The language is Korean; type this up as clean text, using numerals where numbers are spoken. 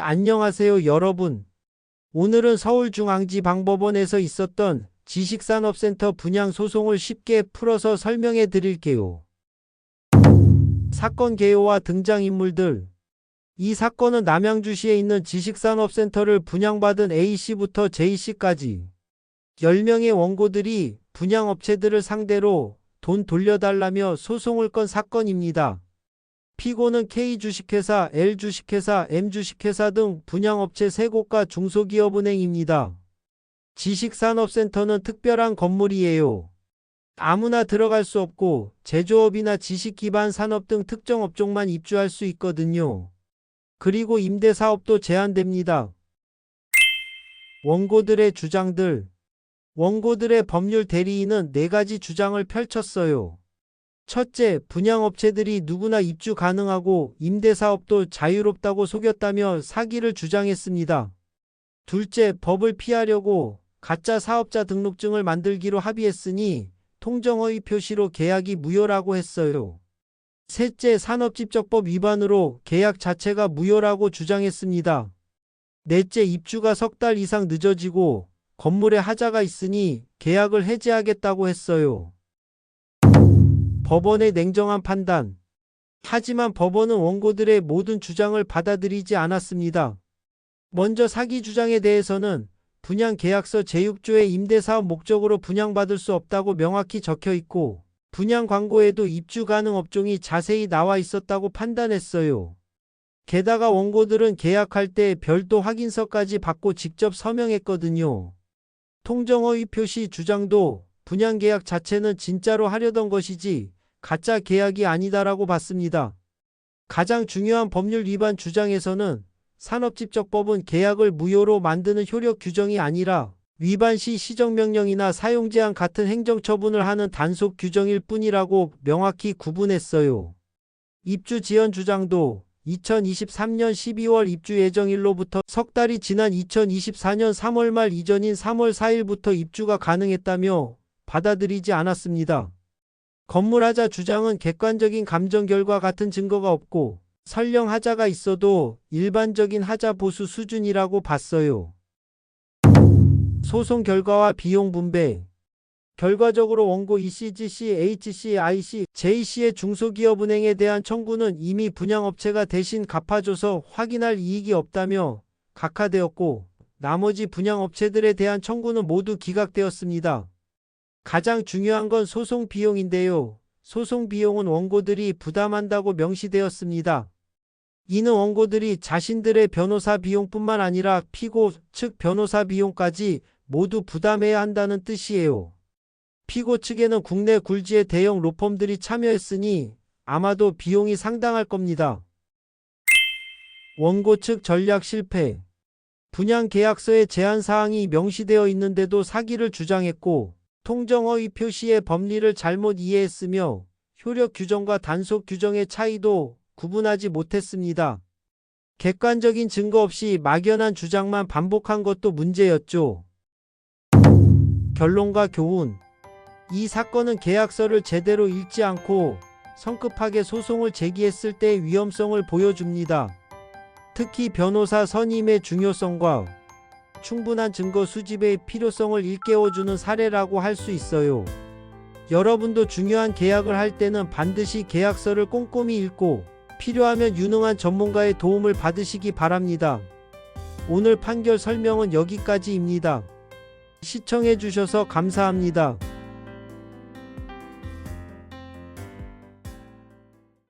안녕하세요, 여러분. 오늘은 서울중앙지방법원에서 있었던 지식산업센터 분양 소송을 쉽게 풀어서 설명해 드릴게요. 사건 개요와 등장인물들. 이 사건은 남양주시에 있는 지식산업센터를 분양받은 A씨부터 J씨까지 10명의 원고들이 분양업체들을 상대로 돈 돌려달라며 소송을 건 사건입니다. 피고는 K주식회사, L주식회사, M주식회사 등 분양업체 3곳과 중소기업은행입니다. 지식산업센터는 특별한 건물이에요. 아무나 들어갈 수 없고 제조업이나 지식기반 산업 등 특정 업종만 입주할 수 있거든요. 그리고 임대사업도 제한됩니다. 원고들의 주장들. 원고들의 법률 대리인은 4가지 주장을 펼쳤어요. 첫째, 분양업체들이 누구나 입주 가능하고 임대사업도 자유롭다고 속였다며 사기를 주장했습니다. 둘째, 법을 피하려고 가짜 사업자 등록증을 만들기로 합의했으니 통정허위 표시로 계약이 무효라고 했어요. 셋째, 산업집적법 위반으로 계약 자체가 무효라고 주장했습니다. 넷째, 입주가 3달 이상 늦어지고 건물에 하자가 있으니 계약을 해지하겠다고 했어요. 법원의 냉정한 판단. 하지만 법원은 원고들의 모든 주장을 받아들이지 않았습니다. 먼저 사기 주장에 대해서는 분양계약서 제6조의 임대사업 목적으로 분양받을 수 없다고 명확히 적혀 있고 분양 광고에도 입주 가능 업종이 자세히 나와 있었다고 판단했어요. 게다가 원고들은 계약할 때 별도 확인서까지 받고 직접 서명했거든요. 통정허위 표시 주장도 분양계약 자체는 진짜로 하려던 것이지 가짜 계약이 아니다라고 봤습니다. 가장 중요한 법률 위반 주장에서는 산업집적법은 계약을 무효로 만드는 효력 규정이 아니라 위반 시 시정명령이나 사용제한 같은 행정처분을 하는 단속 규정일 뿐이라고 명확히 구분했어요. 입주 지연 주장도 2023년 12월 입주 예정일로부터 3달이 지난 2024년 3월 말 이전인 3월 4일부터 입주가 가능했다며 받아들이지 않았습니다. 건물 하자 주장은 객관적인 감정 결과 같은 증거가 없고 설령 하자가 있어도 일반적인 하자 보수 수준이라고 봤어요. 소송 결과와 비용 분배. 결과적으로 원고 ECGC, HC, IC, JC의 중소기업은행에 대한 청구는 이미 분양업체가 대신 갚아줘서 확인할 이익이 없다며 각하되었고 나머지 분양업체들에 대한 청구는 모두 기각되었습니다. 가장 중요한 건 소송 비용인데요. 소송 비용은 원고들이 부담한다고 명시되었습니다. 이는 원고들이 자신들의 변호사 비용뿐만 아니라 피고 측 변호사 비용까지 모두 부담해야 한다는 뜻이에요. 피고 측에는 국내 굴지의 대형 로펌들이 참여했으니 아마도 비용이 상당할 겁니다. 원고 측 전략 실패. 분양계약서에 제한사항이 명시되어 있는데도 사기를 주장했고 통정허위 표시의 법리를 잘못 이해했으며 효력 규정과 단속 규정의 차이도 구분하지 못했습니다. 객관적인 증거 없이 막연한 주장만 반복한 것도 문제였죠. 결론과 교훈. 이 사건은 계약서를 제대로 읽지 않고 성급하게 소송을 제기했을 때의 위험성을 보여줍니다. 특히 변호사 선임의 중요성과 충분한 증거 수집의 필요성을 일깨워주는 사례라고 할 수 있어요. 여러분도 중요한 계약을 할 때는 반드시 계약서를 꼼꼼히 읽고 필요하면 유능한 전문가의 도움을 받으시기 바랍니다. 오늘 판결 설명은 여기까지입니다. 시청해주셔서 감사합니다.